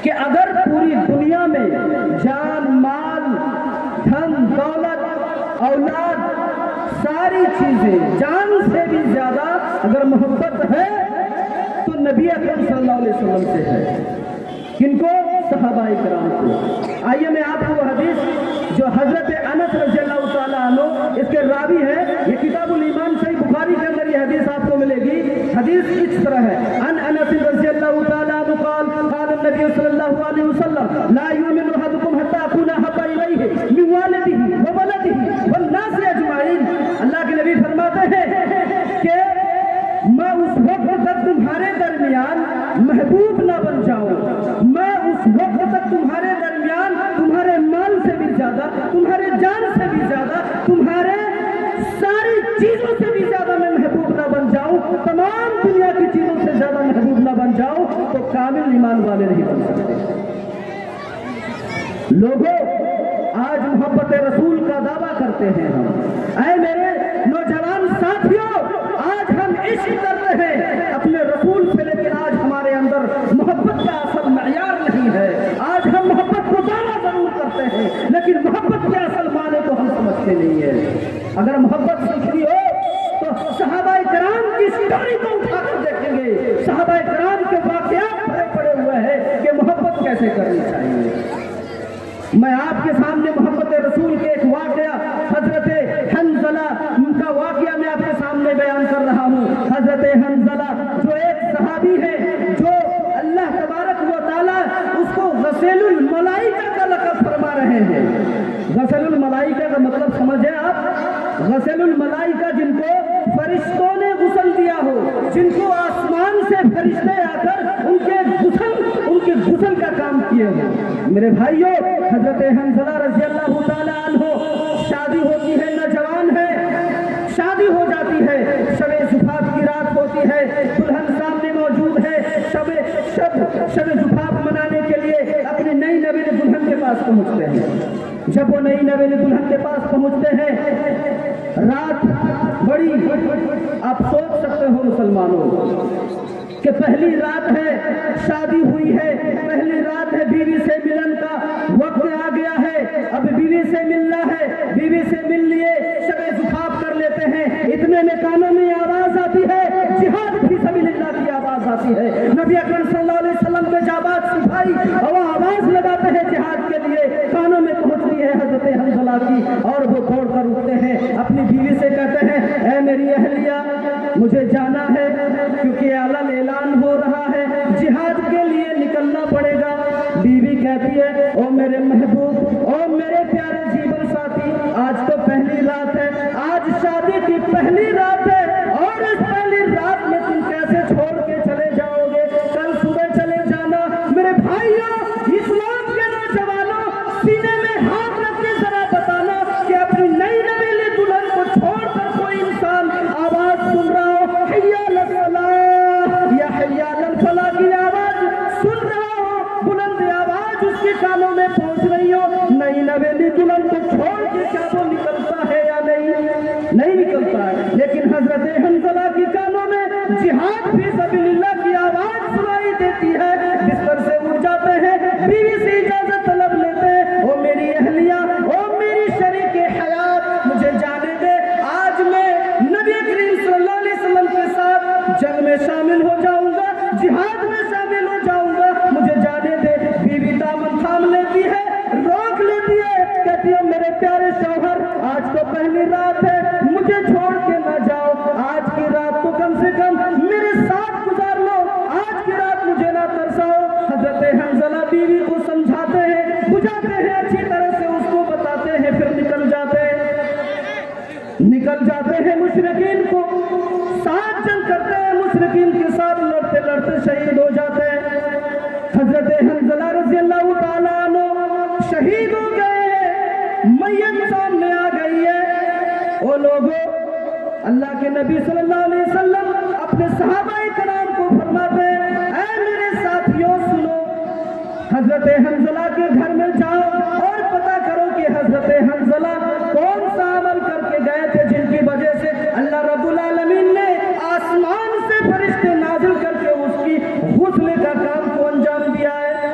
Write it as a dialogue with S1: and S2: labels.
S1: کہ اگر پوری دنیا میں جان مال دھن دولت اولاد ساری چیزیں جان سے بھی زیادہ اگر محبت ہے تو نبی اکرم صلی اللہ علیہ وسلم سے ہے. کن کو؟ صحابہ کرام کو. آئیے میں آپ کو وہ حدیث جو حضرت انس رضی اللہ تعالیٰ عنہ اس کے راوی ہے، یہ کتاب الایمان صحیح بخاری کے اندر یہ حدیث آپ کو ملے گی. حدیث اس طرح ہے، ان انس رضی اللہ تعالیٰ عنہ قال قال النبی صلی اللہ علیہ وسلم لا یؤمن احدکم حتی اکون احب الیہ من والدہ وولدہ والناس اجمعین. اللہ کے نبی فرماتے ہیں کہ میں اس وقت تک تمہارے درمیان محبوب نہ بن جاؤں، میں اس وقت تک تمہارے درمیان تمہارے مال سے بھی زیادہ، تمہارے جان سے بھی زیادہ، تمہارے ساری چیزوں سے بھی زیادہ میں محبوب نہ بن جاؤں، تمام دنیا کی چیزوں سے زیادہ محبوب نہ بن جاؤں تو کامل ایمان والے نہیں بن سکتے. لوگوں آج محبت رسول کا دعویٰ کرتے ہیں ہم. اے میرے نوجوان ساتھیوں، آج ہم عشق کرتے ہیں اپنے رسول سے، لیکن آج ہمارے اندر محبت کا اصل معیار نہیں ہے. آج ہم محبت کو دعویٰ ضرور کرتے ہیں لیکن محبت کے اصل معنی کو ہم سمجھتے نہیں ہیں. اگر محبت سیکھنی ہو تو صحابہ کرام کی اسٹوری کو اٹھا کر دیکھیں گے. صحابہ کرام کے واقعات بھرے پڑے ہوئے ہیں کہ محبت کیسے کرنی چاہیے. میں آپ کے سامنے محبت رسول کے ایک واقعہ حضرت حنظلہ کا واقعہ میں آپ کے سامنے بیان کر رہا ہوں. حضرت حنظلہ جو ایک صحابی ہے جو اللہ تبارک و تعالیٰ اس کو غسیل الملائکہ کا لقب فرما رہے ہیں. غسل الملائکہ کا مطلب سمجھیں آپ، غسل الملائکہ جن کو فرشتوں نے غسل دیا ہو، جن کو آسمان سے فرشتے آ کر ان کے غسل کا کام کیے ہو. میرے بھائیوں، حضرت حنظلہ رضی اللہ تعالیٰ عنہ شادی ہوتی ہے، نوجوان ہے، شادی ہو جاتی ہے، شب زفاف کی رات ہوتی ہے، دلہن سامنے موجود ہے، شب زفاف منانے کے لیے اپنی نئی نویل دلہن کے پاس پہنچتے ہیں. جب وہ نئی نویل دلہن کے پاس پہنچتے ہیں، رات بڑی، آپ سوچ سکتے ہو مسلمانوں کہ پہلی رات ہے، شادی ہوئی ہے، پہلی رات ہے، بیوی سے ملن کا وقت آ گیا ہے، اب بیوی سے ملنا ہے، بیوی سے مل لیے شب زفاف کر لیتے ہیں. اتنے میں کانوں میں آواز آتی ہے، جہاد فی سبیل اللہ کی آواز آتی ہے. نبی اکرم صلی اللہ علیہ وسلم کے جابات سپاہی وہ آواز لگاتے ہیں جہاد کے لیے. کانوں میں پہنچتی ہے حضرت حنظلہ کی اور وہ دوڑ کر اٹھتے ہیں، اپنی بیوی سے کہتے ہیں اے میری اہلیہ مجھے جانا ہے کیونکہ اعلان اعلان ہو رہا ہے، جہاد کے لیے نکلنا پڑے گا. بیوی کہتی ہے او میرے محبوب، او میرے پیارے جیون ساتھی، آج تو پہلی رات ہے، آج شادی کی پہلی رات ہے اور اس پہلی رات میں تم کیسے چھوڑ کے چلے جاؤ گے؟ کل صبح چلے جانا. میرے بھائیوں، اسلام کے نوجوانوں، سینے میں ہاتھ رکھ کے ذرا بتانا کہ اپنی نئی نویلی دلہن کو چھوڑ کر کوئی انسان آواز سن رہا ہو حی علی الصلاۃ یا حی علی الفلاح کی آواز سن رہا ہو، بلند آواز اس کے کانوں میں پہنچ رہی ہو، نئی نویلی دلہن کو چھوڑ کے کیا وہ نکلتا ہے یا نہیں نکلتا ہے. لیکن حضرت حنظلہ کی کانوں میں جہاد فی سبیل اللہ کی آواز سنائی دیتی ہے. بستر سے اٹھ جاتے ہیں، بیوی سے اجازت طلب لیتے ہیں، او میری اہلیہ، او میری شریک حیات، مجھے جانے دے، آج میں نبی کریم صلی اللہ علیہ وسلم کے ساتھ جنگ میں شامل ہو جاؤں گا، جہاد میں شامل ہو جاؤں گا، مجھے جانے دے. بیوی دامن تھام لیتی ہے، روک لیتی ہے، کہتی ہے میرے پیارے شوہر آج تو پہلی رات ہے، مجھے چھوڑ کے نہ جاؤ، آج کی رات تو کم سے کم میرے ساتھ گزار لو، آج کی رات مجھے نہ ترساؤ. حضرت حنظلہ بیوی کو سمجھاتے ہیں، بجھاتے ہیں، اچھی طرح سے اس کو بتاتے ہیں، پھر نکل جاتے ہیں مشرکین کو ساتھ جنگ کرتے ہیں، مشرکین کے ساتھ لڑتے لڑتے شہید ہو جاتے ہیں. حضرت حنظلہ رضی اللہ تعالیٰ عنہ شہید ہو گئے ہیں، میت سامنے آ گئی ہے. وہ لوگوں، اللہ کے نبی صلی اللہ علیہ وسلم اپنے صحابہ کرام کو فرماتے ہیں اے میرے ساتھیوں سنو، حضرت حنظلہ کے گھر میں جاؤ اور پتہ کرو کہ حضرت حنظلہ کون سا عمل کر کے گئے تھے جن کی وجہ سے اللہ رب العالمین نے آسمان سے فرشتے نازل کر کے اس کی غسل کا کام کو انجام دیا ہے.